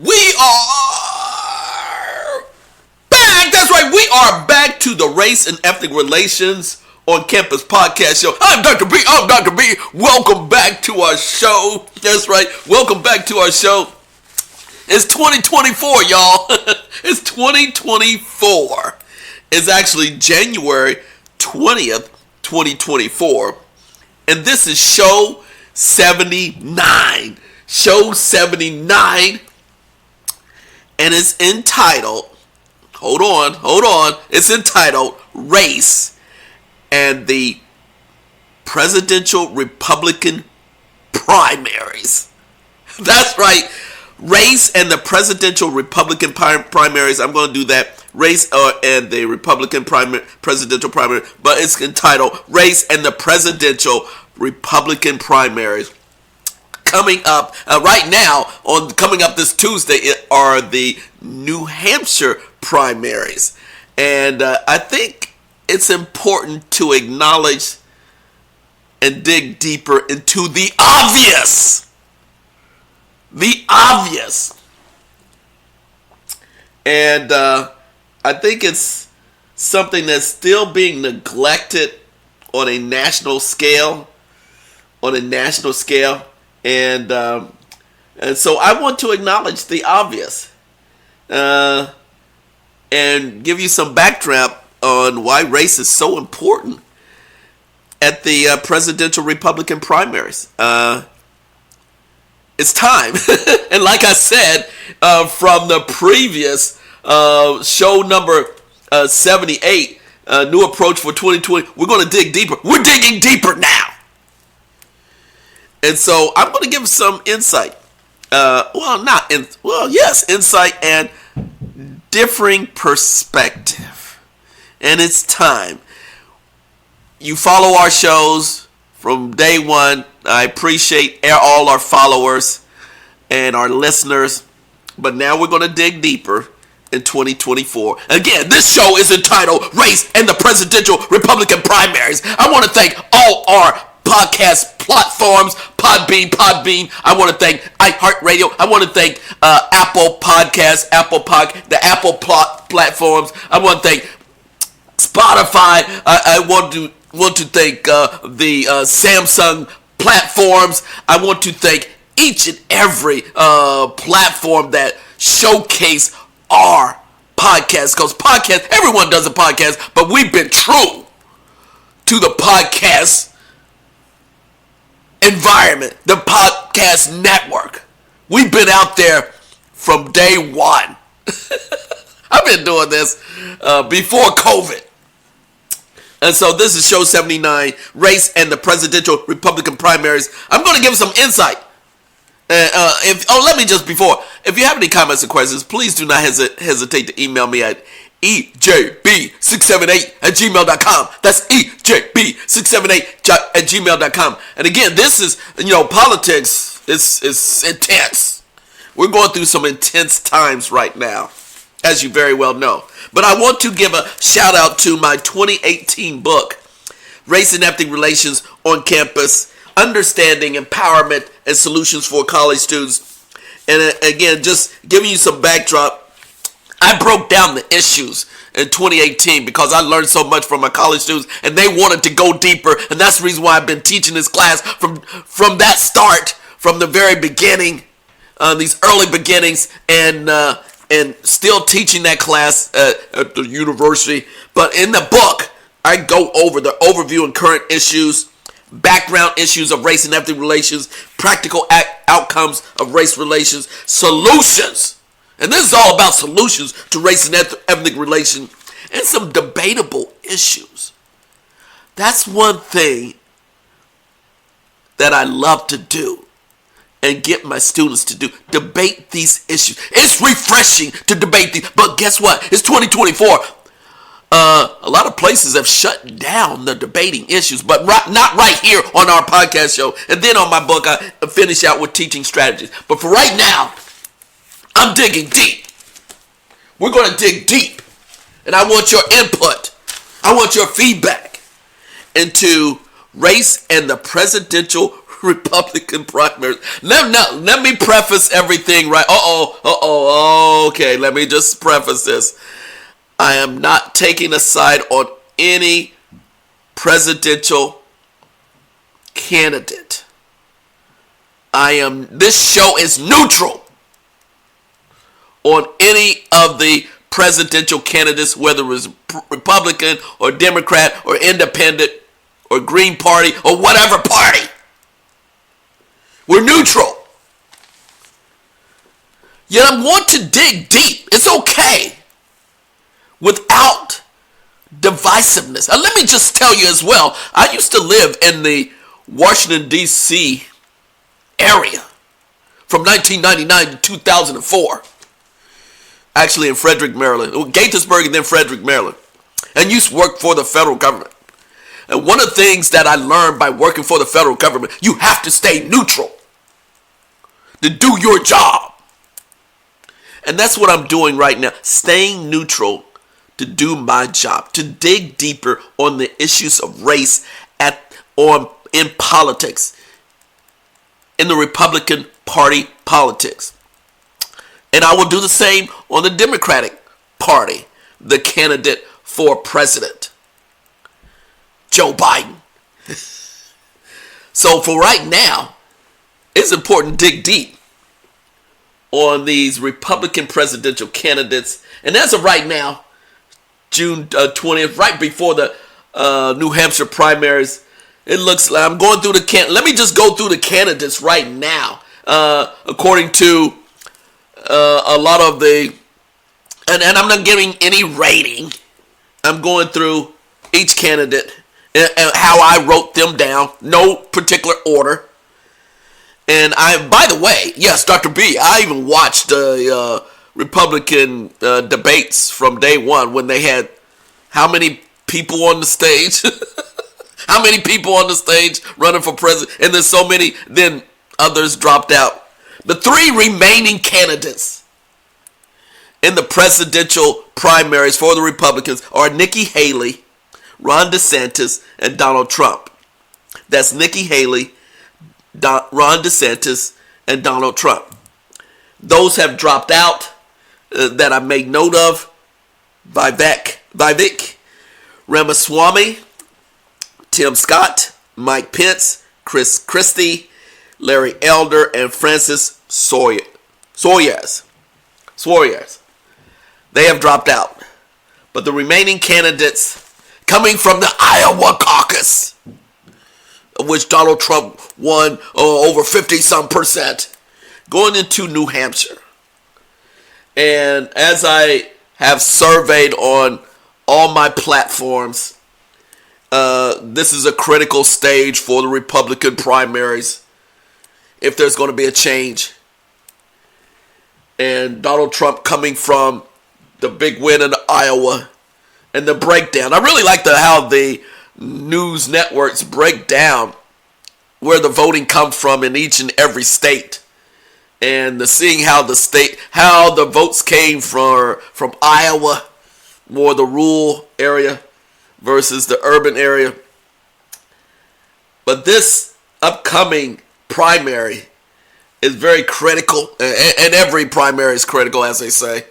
We are back. That's right. We are back to the Race and Ethnic Relations on Campus podcast show. I'm Dr. B. Welcome back to our show. That's right. Welcome back to our show. It's 2024, y'all. It's 2024. It's actually January 20th, 2024. And this is show 79. Show 79. And it's entitled, hold on. It's entitled Race and the Presidential Republican Primaries. That's right. Race and the Presidential Republican Primaries. I'm going to do that. Race and the Republican Presidential Primary. But it's entitled Race and the Presidential Republican Primaries. Coming up right now, coming up this Tuesday, are the New Hampshire primaries. And I think it's important to acknowledge and dig deeper into the obvious. The obvious. And I think it's something that's still being neglected on a national scale. And so I want to acknowledge the obvious and give you some backdrop on why race is so important at the presidential Republican primaries. It's time. And like I said, from the previous show number 78, New Approach for 2020, we're going to dig deeper. We're digging deeper now. And so I'm going to give some insight. Insight and differing perspective. And it's time. You follow our shows from day one. I appreciate all our followers and our listeners. But now we're going to dig deeper in 2024. Again, this show is entitled Race and the Presidential Republican Primaries. I want to thank all our podcast platforms, Podbean. I want to thank iHeartRadio. I want to thank Apple Podcasts, the Apple platforms. I want to thank Spotify. I want to thank the Samsung platforms. I want to thank each and every platform that showcase our podcast. Because podcast, everyone does a podcast, but we've been true to the podcast environment, the podcast network. We've been out there from day one. I've been doing this before COVID. And so this is show 79, Race and the Presidential Republican Primaries. I'm going to give some insight. If you have any comments or questions, please do not hesitate to email me at ejb678@gmail.com. That's ejb678@gmail.com. And again, this is, politics is intense. We're going through some intense times right now, as you very well know. But I want to give a shout out to my 2018 book, Race and Ethnic Relations on Campus, Understanding Empowerment and Solutions for College Students. And again, just giving you some backdrop, I broke down the issues in 2018 because I learned so much from my college students and they wanted to go deeper. And that's the reason why I've been teaching this class from that start, from the very beginning, these early beginnings, and still teaching that class at the university. But in the book, I go over the overview and current issues, background issues of race and ethnic relations, practical outcomes of race relations, solutions. And this is all about solutions to race and ethnic relations, and some debatable issues. That's one thing that I love to do and get my students to do. Debate these issues. It's refreshing to debate these. But guess what? It's 2024. A lot of places have shut down the debating issues, but not right here on our podcast show. And then on my book, I finish out with teaching strategies. But for right now, I'm digging deep. We're going to dig deep. And I want your input. I want your feedback into race and the presidential Republican primaries. Let me preface everything right. Okay, let me just preface this. I am not taking a side on any presidential candidate. This show is neutral on any of the presidential candidates, whether it was Republican or Democrat or Independent or Green Party or whatever party. We're neutral. Yet I want to dig deep. It's okay. Without divisiveness. And let me just tell you as well, I used to live in the Washington, D.C. area from 1999 to 2004. Actually in Frederick, Maryland. Gaithersburg and then Frederick, Maryland. And used to work for the federal government. And one of the things that I learned by working for the federal government, you have to stay neutral to do your job. And that's what I'm doing right now. Staying neutral to do my job, to dig deeper on the issues of race in politics, in the Republican Party politics. And I will do the same on the Democratic Party, the candidate for president, Joe Biden. So for right now, it's important to dig deep on these Republican presidential candidates. And as of right now, June 20th, right before the New Hampshire primaries, it looks like I'm going through let me just go through the candidates right now. According to a lot of the, and I'm not giving any rating. I'm going through each candidate and how I wrote them down, no particular order. And by the way, yes, Dr. B, I even watched Republican debates from day one when they had how many people on the stage? How many people on the stage running for president? And there's so many, then others dropped out. The three remaining candidates in the presidential primaries for the Republicans are Nikki Haley, Ron DeSantis, and Donald Trump. That's Nikki Haley, Ron DeSantis, and Donald Trump. Those have dropped out that I made note of. Vivek Ramaswamy, Tim Scott, Mike Pence, Chris Christie, Larry Elder, and Francis Suarez. They have dropped out. But the remaining candidates coming from the Iowa caucus, of which Donald Trump won over 50-some%, going into New Hampshire. And as I have surveyed on all my platforms, this is a critical stage for the Republican primaries if there's going to be a change. And Donald Trump coming from the big win in Iowa and the breakdown. I really like how the news networks break down where the voting comes from in each and every state. And seeing how the votes came from Iowa, more the rural area versus the urban area. But this upcoming primary is very critical, and every primary is critical, as they say.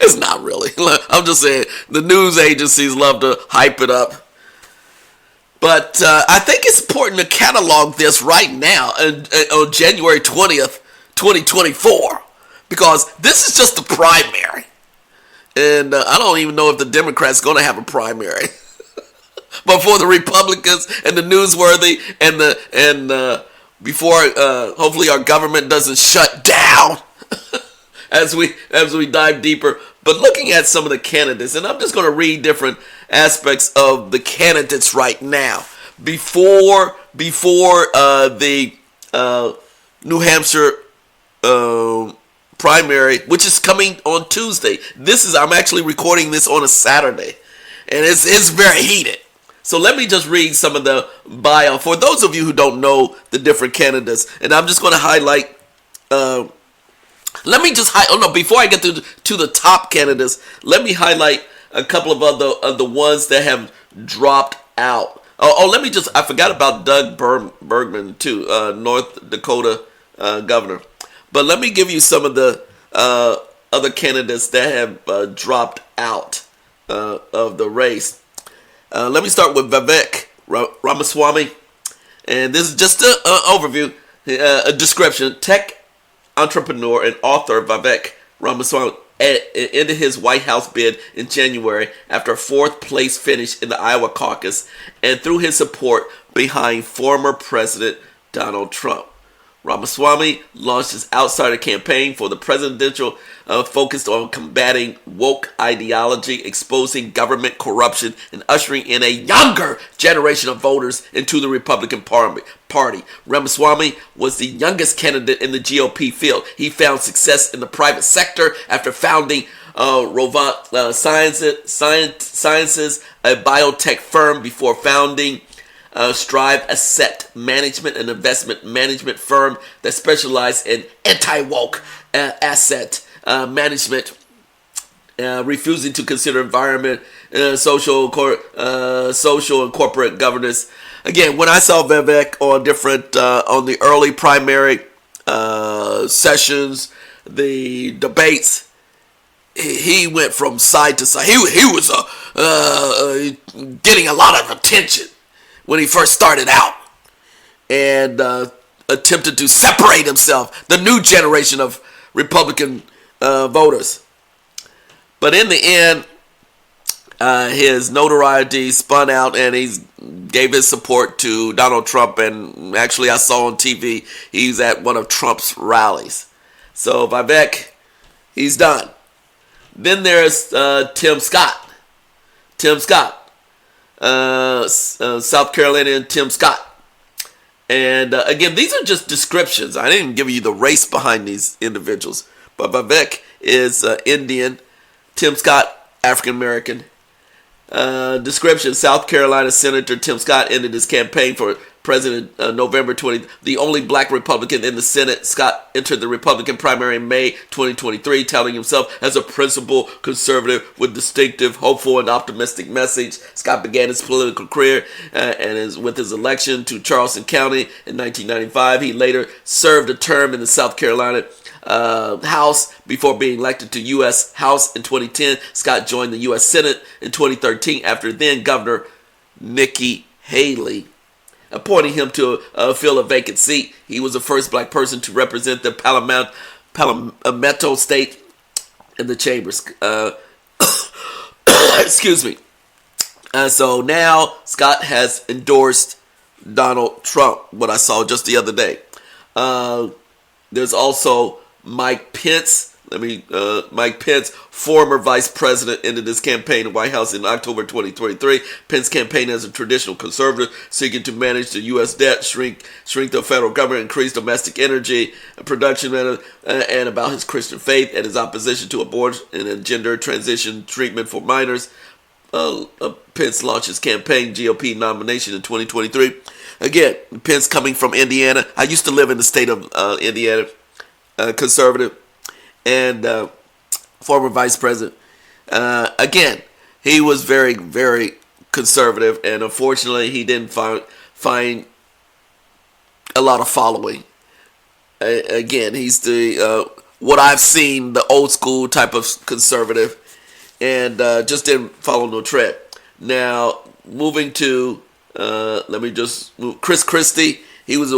It's not really. I'm just saying, the news agencies love to hype it up. But I think it's important to catalog this right now on January 20th, 2024, because this is just the primary. And I don't even know if the Democrats going to have a primary. But for the Republicans and the newsworthy and before hopefully our government doesn't shut down as we dive deeper. But looking at some of the candidates, and I'm just going to read different aspects of the candidates right now before the New Hampshire primary, which is coming on Tuesday. I'm actually recording this on a Saturday, and it's very heated. So let me just read some of the bio for those of you who don't know the different candidates, and I'm just going to highlight. Before I get to the top candidates, let me highlight a couple of the ones that have dropped out. Let me I forgot about Doug Bergman too, North Dakota governor. But let me give you some of the other candidates that have dropped out of the race. Let me start with Vivek Ramaswamy. And this is just an overview, a description. Tech entrepreneur and author Vivek Ramaswamy ended his White House bid in January after a fourth place finish in the Iowa caucus and through his support behind former President Donald Trump. Ramaswamy launched his outsider campaign for the presidential focused on combating woke ideology, exposing government corruption, and ushering in a younger generation of voters into the Republican Party. Ramaswamy was the youngest candidate in the GOP field. He found success in the private sector after founding Rovant Sciences, a biotech firm, before founding Strive Asset Management, an investment management firm that specialized in anti-woke asset management, refusing to consider environment, social and corporate governance. Again, when I saw Vivek on on the early primary sessions, the debates, he went from side to side. He was getting a lot of attention when he first started out, and attempted to separate himself, the new generation of Republican voters. But in the end, his notoriety spun out, and he gave his support to Donald Trump. And actually, I saw on TV, he's at one of Trump's rallies. So Vivek, he's done. Then there's Tim Scott. South Carolina and Tim Scott. And again, these are just descriptions. I didn't give you the race behind these individuals. But Vivek is Indian. Tim Scott, African American. Description: South Carolina Senator Tim Scott ended his campaign for president November 20. The only black Republican in the Senate, Scott entered the Republican primary in May 2023, touting himself as a principled conservative with distinctive, hopeful, and optimistic message. Scott began his political career with his election to Charleston County in 1995. He later served a term in the South Carolina House before being elected to U.S. House in 2010. Scott joined the U.S. Senate in 2013 after then Governor Nikki Haley appointing him to fill a vacant seat. He was the first black person to represent the Palmetto State in the chambers. Excuse me. So now Scott has endorsed Donald Trump, what I saw just the other day. There's also Mike Pence. Mike Pence, former vice president, ended his campaign in the White House in October 2023. Pence campaigned as a traditional conservative, seeking to manage the U.S. debt, shrink the federal government, increase domestic energy production, and about his Christian faith and his opposition to abortion and gender transition treatment for minors. Pence launched his campaign GOP nomination in 2023. Again, Pence coming from Indiana. I used to live in the state of Indiana, conservative, and former vice president. Again, he was very, very conservative, and unfortunately, he didn't find a lot of following. Again, he's the what I've seen, the old school type of conservative, and just didn't follow no trend. Now, moving to let me just move. Chris Christie. He was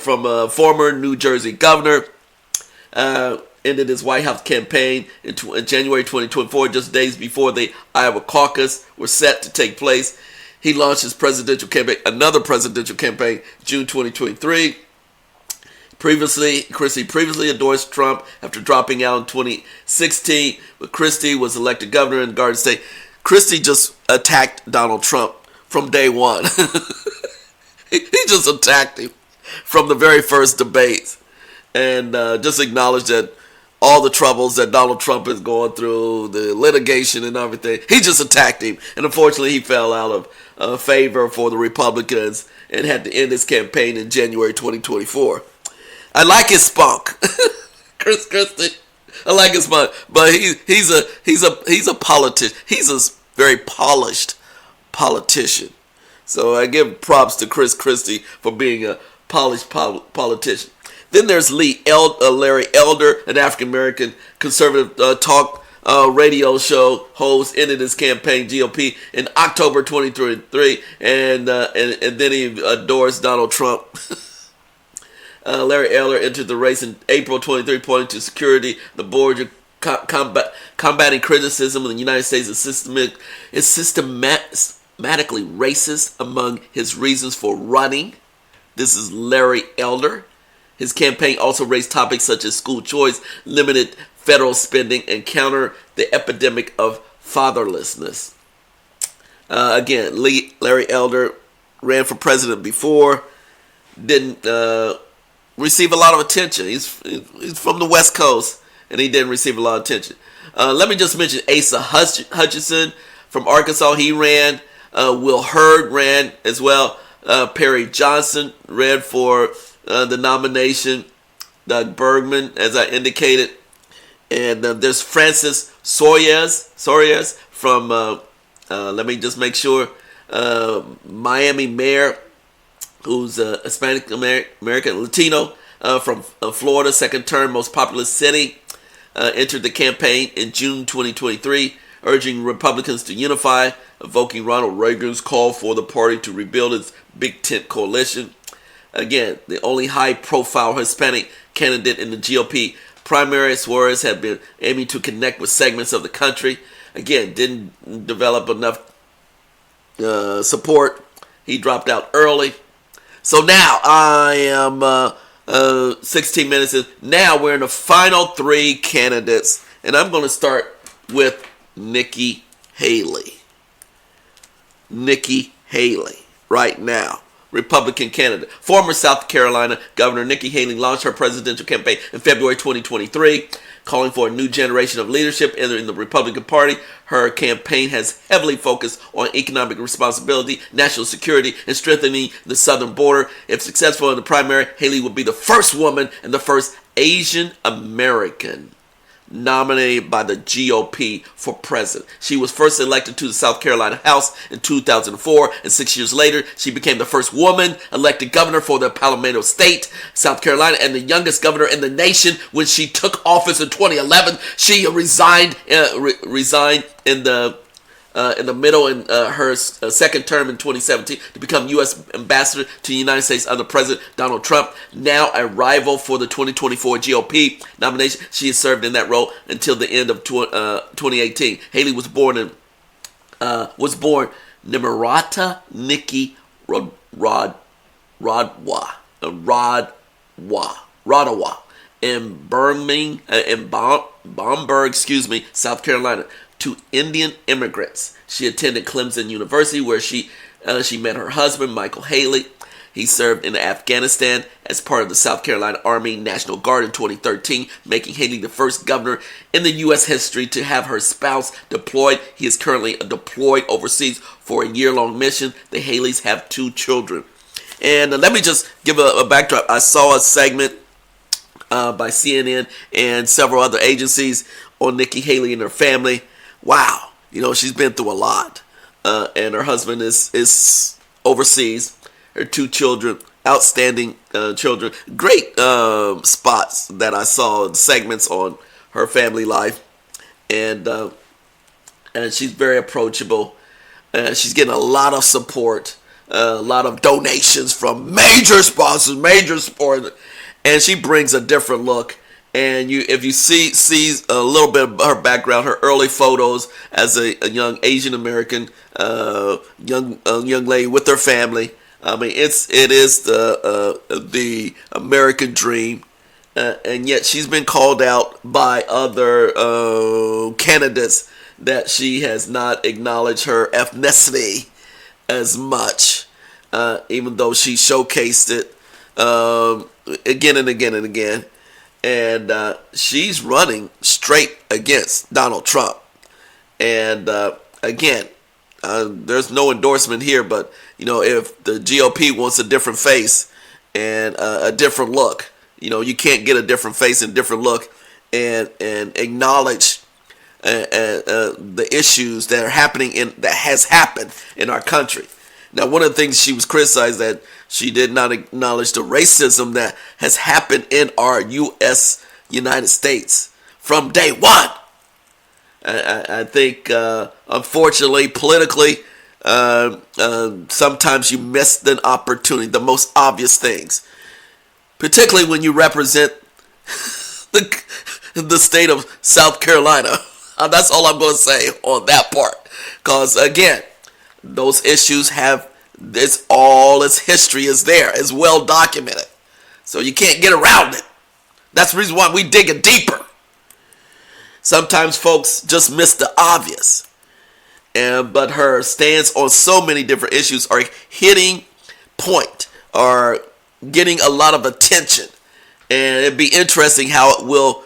from a former New Jersey governor. Ended his White House campaign in January 2024, just days before the Iowa caucus were set to take place. He launched his another presidential campaign, June 2023. Christie previously endorsed Trump after dropping out in 2016, but Christie was elected governor in the Garden State. Christie just attacked Donald Trump from day one. He just attacked him from the very first debates, and just acknowledged that all the troubles that Donald Trump is going through, the litigation and everything, he just attacked him. And unfortunately, he fell out of favor for the Republicans and had to end his campaign in January 2024. I like his spunk, Chris Christie. I like his spunk, but he's a politician. He's a very polished politician. So I give props to Chris Christie for being a polished politician. Then there's Larry Elder, an African American conservative talk radio show host, ended his campaign GOP in October 2023, and then he endorsed Donald Trump. Larry Elder entered the race in April 23, pointing to security, the border, combating criticism of the United States is systematically racist among his reasons for running. This is Larry Elder. His campaign also raised topics such as school choice, limited federal spending, and counter the epidemic of fatherlessness. Again, Larry Elder ran for president before, didn't receive a lot of attention. He's from the West Coast, and he didn't receive a lot of attention. Let me just mention Asa Hutchinson from Arkansas. He ran. Will Hurd ran as well. Perry Johnson ran for the nomination. Doug Bergman, as I indicated. And there's Francis Soares from, let me just make sure, Miami mayor, who's a Hispanic American Latino from Florida, second term, most populous city, entered the campaign in June 2023, urging Republicans to unify, evoking Ronald Reagan's call for the party to rebuild its Big Tent coalition. Again, the only high-profile Hispanic candidate in the GOP primary, Suarez had been aiming to connect with segments of the country. Again, didn't develop enough support. He dropped out early. So now I am 16 minutes in. Now we're in the final three candidates, and I'm going to start with Nikki Haley. Nikki Haley, right now. Republican candidate. Former South Carolina Governor Nikki Haley launched her presidential campaign in February 2023, calling for a new generation of leadership in the Republican Party. Her campaign has heavily focused on economic responsibility, national security, and strengthening the southern border. If successful in the primary, Haley will be the first woman and the first Asian American nominated by the GOP for president. She was first elected to the South Carolina House in 2004, and 6 years later, she became the first woman elected governor for the Palmetto State, South Carolina, and the youngest governor in the nation. When she took office in 2011, she resigned in the middle in her second term in 2017 to become U.S. ambassador to the United States under President Donald Trump. Now a rival for the 2024 GOP nomination, she has served in that role until the end of 2018. Haley was born Nimarata Nikki Rodwa in Baumberg, South Carolina, to Indian immigrants. She attended Clemson University, where she met her husband, Michael Haley. He served in Afghanistan as part of the South Carolina Army National Guard in 2013, making Haley the first governor in the U.S. history to have her spouse deployed. He is currently deployed overseas for a year-long mission. The Haleys have 2 children. And let me just give a backdrop. I saw a segment by CNN and several other agencies on Nikki Haley and her family. Wow, she's been through a lot, and her husband is overseas. Her 2 children, outstanding children. Great spots that I saw, segments on her family life, and she's very approachable. She's getting a lot of support, a lot of donations from major sponsors, major support, and she brings a different look. And if you see a little bit of her background, her early photos as a young Asian American young lady with her family, I mean it is the American dream, and yet she's been called out by other candidates that she has not acknowledged her ethnicity as much, even though she showcased it again and again and again. And she's running straight against Donald Trump. And again, there's no endorsement here, but if the GOP wants a different face and a different look, you can't get a different face and different look and acknowledge the issues that are happening that has happened in our country. Now, one of the things she was criticized that she did not acknowledge the racism that has happened in our United States from day one. I think, unfortunately, politically, sometimes you miss an opportunity, the most obvious things, particularly when you represent the state of South Carolina. That's all I'm going to say on that part. Because, again, those issues have its history is there. It's well documented. So you can't get around it. That's the reason why we dig it deeper. Sometimes folks just miss the obvious. But her stance on so many different issues are hitting point, are getting a lot of attention. And it'd be interesting how it will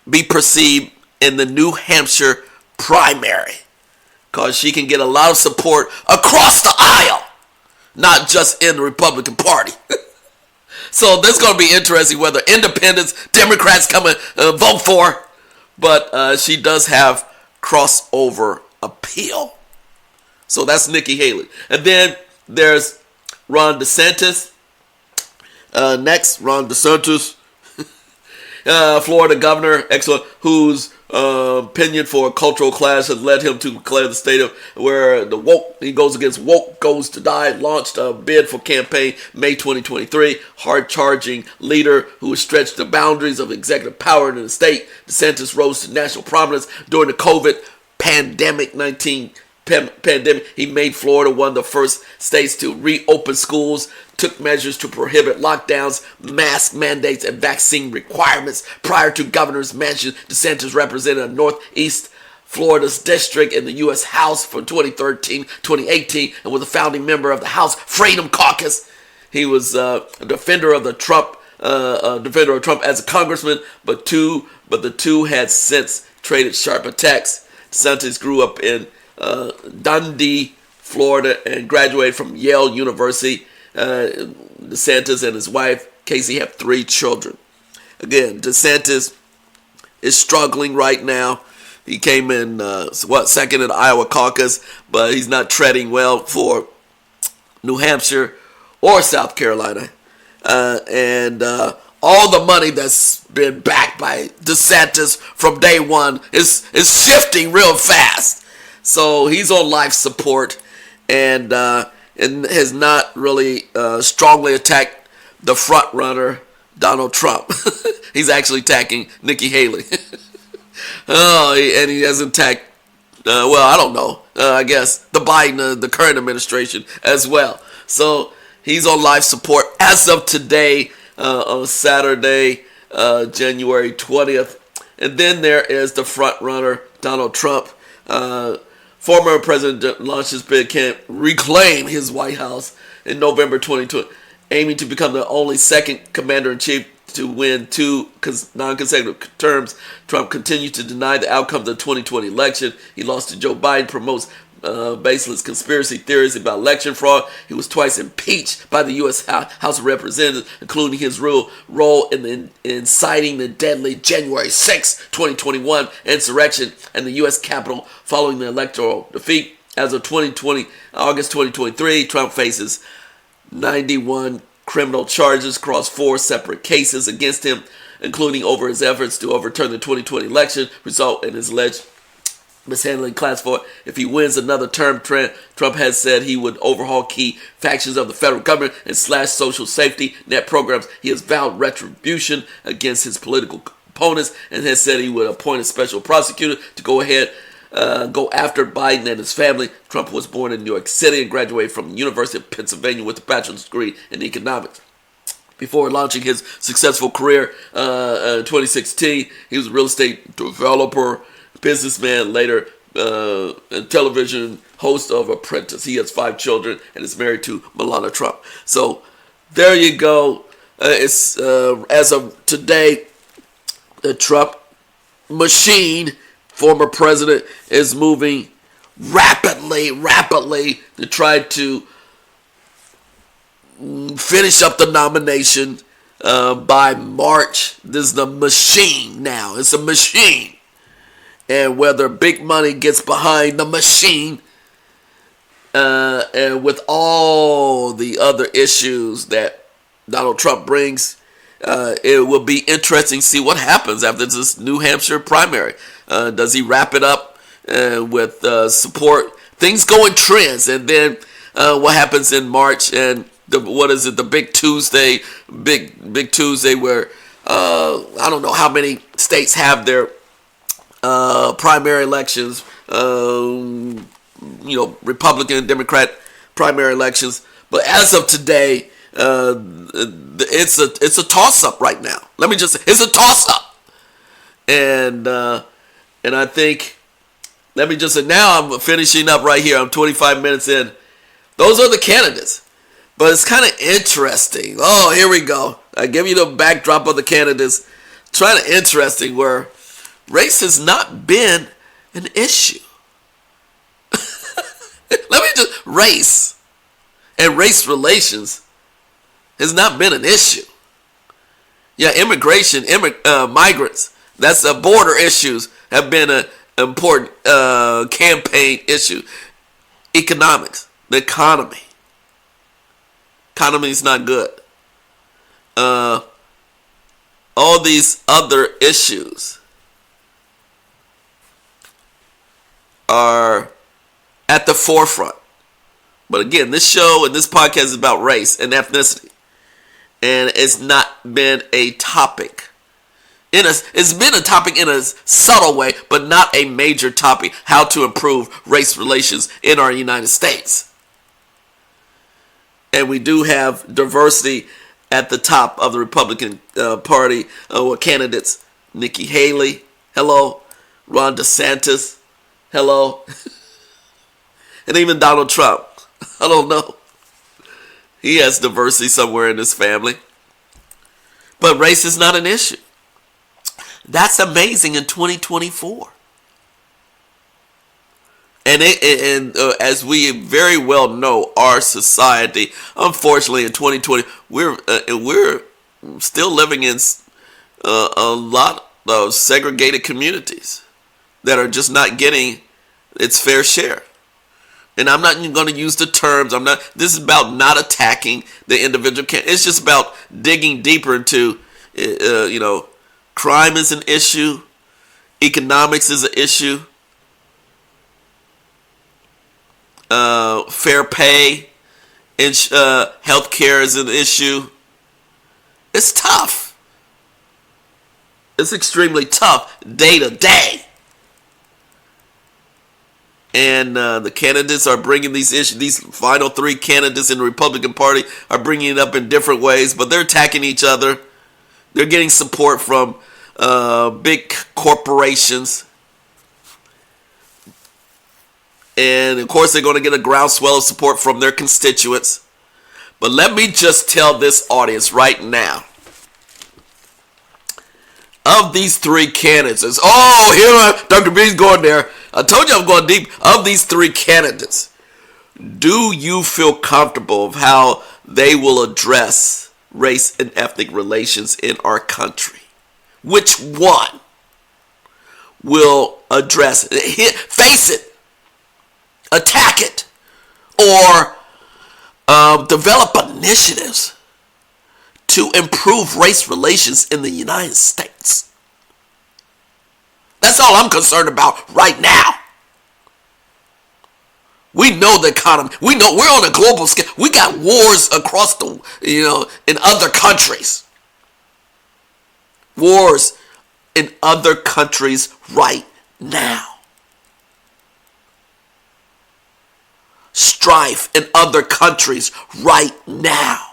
be perceived in the New Hampshire primary. Because she can get a lot of support across the aisle, not just in the Republican Party. So this is going to be interesting whether independents, Democrats come and vote for her. But she does have crossover appeal. So that's Nikki Haley. And then there's Ron DeSantis. Next, Ron DeSantis, Florida governor, excellent, whose opinion for a cultural clash has led him to declare the state of where the woke, he goes against woke, goes to die, launched a bid for campaign May 2023. Hard-charging leader who has stretched the boundaries of executive power in the state. DeSantis rose to national prominence during the COVID pandemic. He made Florida one of the first states to reopen schools, took measures to prohibit lockdowns, mask mandates, and vaccine requirements. Prior to governor's mansion, DeSantis represented Northeast Florida's district in the U.S. House from 2013-2018 and was a founding member of the House Freedom Caucus. He was a defender of Trump as a congressman, but the two had since traded sharp attacks. DeSantis grew up in Dundee, Florida, and graduated from Yale University. DeSantis and his wife Casey have 3 children. Again, DeSantis is struggling right now. He came in second in the Iowa caucus, but he's not treading well for New Hampshire or South Carolina. And all the money that's been backed by DeSantis from day one is shifting real fast. So he's on life support and has not really strongly attacked the front runner, Donald Trump. He's actually attacking Nikki Haley. And he has attacked, I don't know, I guess the Biden, the current administration as well. So he's on life support as of today, on Saturday, January 20th. And then there is the front runner, Donald Trump. Former president launched his bid to reclaim his White House in November 2020, aiming to become the only second commander-in-chief to win 2 non-consecutive terms. Trump continued to deny the outcome of the 2020 election. He lost to Joe Biden, promotes baseless conspiracy theories about election fraud. He was twice impeached by the U.S. House of Representatives, including his role in inciting the deadly January 6, 2021 insurrection in the U.S. Capitol following the electoral defeat. As of August 2023, Trump faces 91 criminal charges across 4 separate cases against him, including over his efforts to overturn the 2020 election, result in his alleged mishandling classified. If he wins another term, Trump has said he would overhaul key factions of the federal government and slash social safety net programs. He has vowed retribution against his political opponents and has said he would appoint a special prosecutor to go after Biden and his family. Trump was born in New York City and graduated from the University of Pennsylvania with a bachelor's degree in economics. Before launching his successful career in 2016, he was a real estate developer, businessman, later television host of Apprentice. He has 5 children and is married to Melania Trump. So there you go. It's as of today, the Trump machine, former president, is moving rapidly to try to finish up the nomination by March. This is the machine now. It's a machine. And whether big money gets behind the machine, And with all the other issues that Donald Trump brings, it will be interesting to see what happens after this New Hampshire primary. Does he wrap it up with support? Things go in trends, and then what happens in March and the big Tuesday, big Tuesday where I don't know how many states have their primary elections. Republican, Democrat primary elections. But as of today, it's a toss-up right now. Let me just say, it's a toss-up. And I think, let me just say, now I'm finishing up right here. I'm 25 minutes in. Those are the candidates. But it's kind of interesting. Oh, here we go. I give you the backdrop of the candidates. It's kind of interesting where race has not been an issue. Let me just, race and race relations has not been an issue. Yeah, immigration, migrants, that's border issues have been an important campaign issue. Economics, the economy. Economy is not good. All these other issues are at the forefront. But again, this show and this podcast is about race and ethnicity. And it's not been a topic. It's been a topic in a subtle way, but not a major topic, how to improve race relations in our United States. And we do have diversity at the top of the Republican Party with candidates. Nikki Haley, hello. Ron DeSantis, hello. And even Donald Trump. I don't know. He has diversity somewhere in his family. But race is not an issue. That's amazing in 2024. And as we very well know, our society, unfortunately, in 2020, we're still living in a lot of segregated communities that are just not getting its fair share. And I'm not even going to use the terms. This is about not attacking the individual. It's just about digging deeper into, crime is an issue. Economics is an issue. Fair pay and healthcare is an issue. It's tough. It's extremely tough day to day. And the candidates are bringing these issues. These final three candidates in the Republican Party are bringing it up in different ways, but they're attacking each other. They're getting support from big corporations. And, of course, they're going to get a groundswell of support from their constituents. But let me just tell this audience right now. Of these three candidates, Dr. B's going there. I told you I'm going deep. Of these three candidates, do you feel comfortable of how they will address race and ethnic relations in our country? Which one will address it? Face it, attack it, or develop initiatives to improve race relations in the United States? That's all I'm concerned about right now. We know the economy. We know we're on a global scale. We got wars across in other countries. Wars in other countries right now. Strife in other countries right now.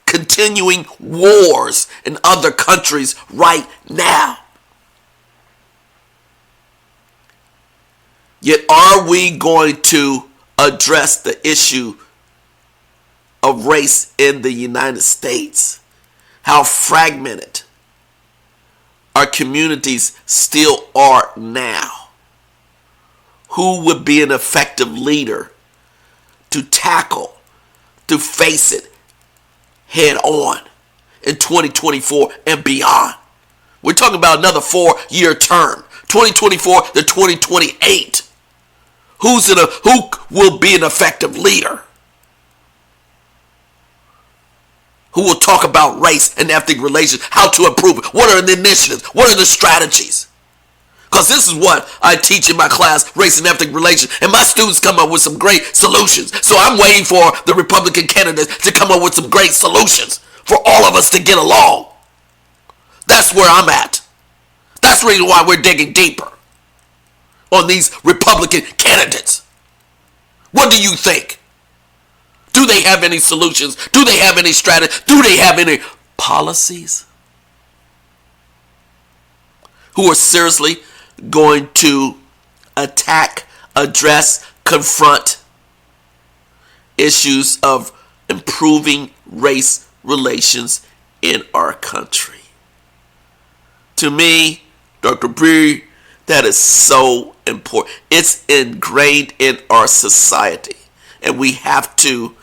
Continuing wars in other countries right now. Yet are we going to address the issue of race in the United States? How fragmented our communities still are now. Who would be an effective leader to tackle, to face it head on in 2024 and beyond? We're talking about another 4-year term, 2024 to 2028. Who will be an effective leader? Who will talk about race and ethnic relations, how to improve it? What are the initiatives? What are the strategies? Because this is what I teach in my class, race and ethnic relations, and my students come up with some great solutions. So I'm waiting for the Republican candidates to come up with some great solutions for all of us to get along. That's where I'm at. That's the reason why we're digging deeper on these Republican candidates. What do you think? Do they have any solutions? Do they have any strategy? Do they have any policies? Who are seriously going to attack, address, confront issues of improving race relations in our country? To me, Dr. B, that is so important. It's ingrained in our society, and we have to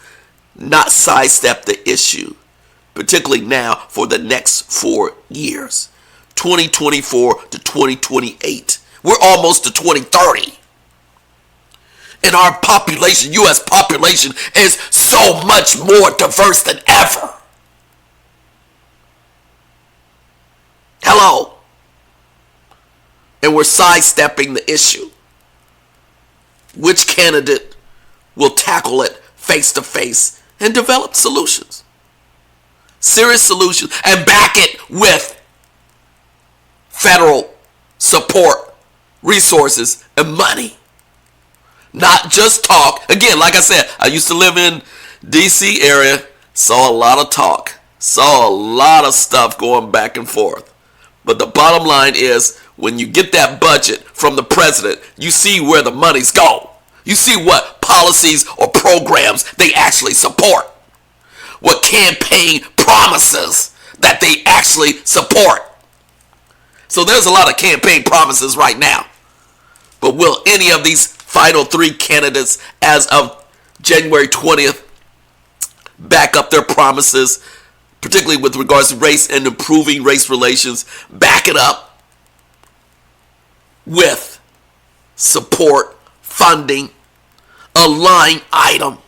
not sidestep the issue, particularly now for the next 4 years, 2024 to 2028. We're almost to 2030. And our population, U.S. population, is so much more diverse than ever. Hello. And we're sidestepping the issue. Which candidate will tackle it face to face and develop solutions? Serious solutions, and back it with federal support, resources, and money. Not just talk. Again, like I said, I used to live in D.C. area, saw a lot of talk, saw a lot of stuff going back and forth. But the bottom line is, when you get that budget from the president, you see where the money's go. You see what policies or programs they actually support. What campaign promises that they actually support. So there's a lot of campaign promises right now. But will any of these final 3 candidates as of January 20th back up their promises, particularly with regards to race and improving race relations, back it up with support, funding, a line item?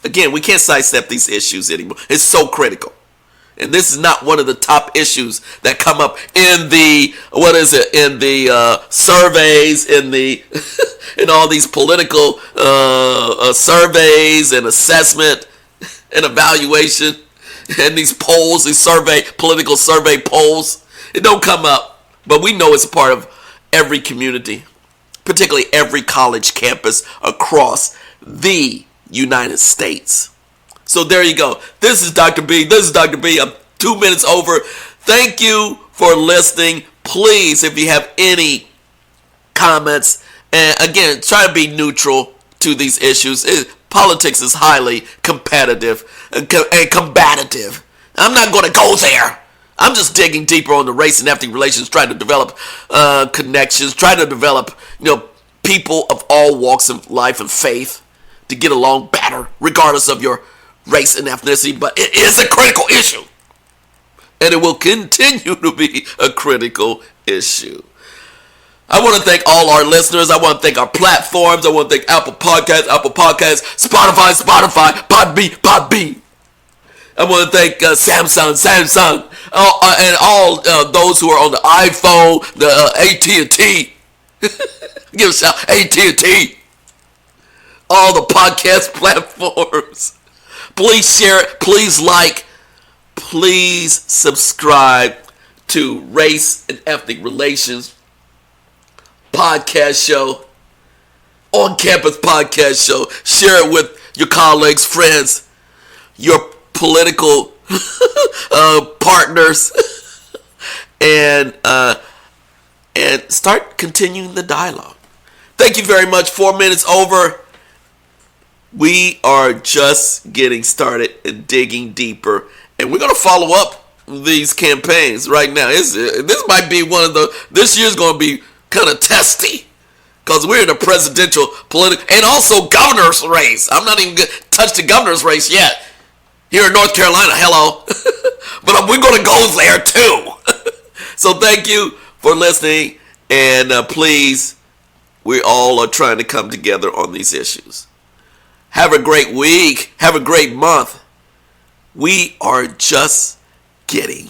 Again, we can't sidestep these issues anymore. It's so critical. And this is not one of the top issues that come up in the, in the surveys, in the, in all these political surveys and assessment and evaluation and these polls, these political survey polls. It don't come up, but we know it's a part of every community, particularly every college campus across the United States. So there you go. This is Dr. B. I'm 2 minutes over. Thank you for listening. Please, if you have any comments, and again, try to be neutral to these issues. Politics is highly competitive and combative. I'm not going to go there. I'm just digging deeper on the race and ethnic relations, trying to develop connections, trying to develop, people of all walks of life and faith to get along better, regardless of your race and ethnicity. But it is a critical issue, and it will continue to be a critical issue. I want to thank all our listeners. I want to thank our platforms. I want to thank Apple Podcasts, Spotify, Podbean. I want to thank Samsung, and all those who are on the iPhone, the AT&T. Give a shout, AT&T. All the podcast platforms. Please share it. Please like. Please subscribe to Race and Ethnic Relations podcast show, on campus podcast show. Share it with your colleagues, friends, your political partners, and start continuing the dialogue. Thank you very much. 4 minutes over. We are just getting started and digging deeper, and we're going to follow up these campaigns right now. This might be this year's going to be kind of testy, because we're in a presidential, political, and also governor's race. I'm not even going to touch the governor's race yet here in North Carolina. Hello. But we're going to go there too. So thank you for listening, and please We all are trying to come together on these issues. Have a great week. Have a great month. We are just getting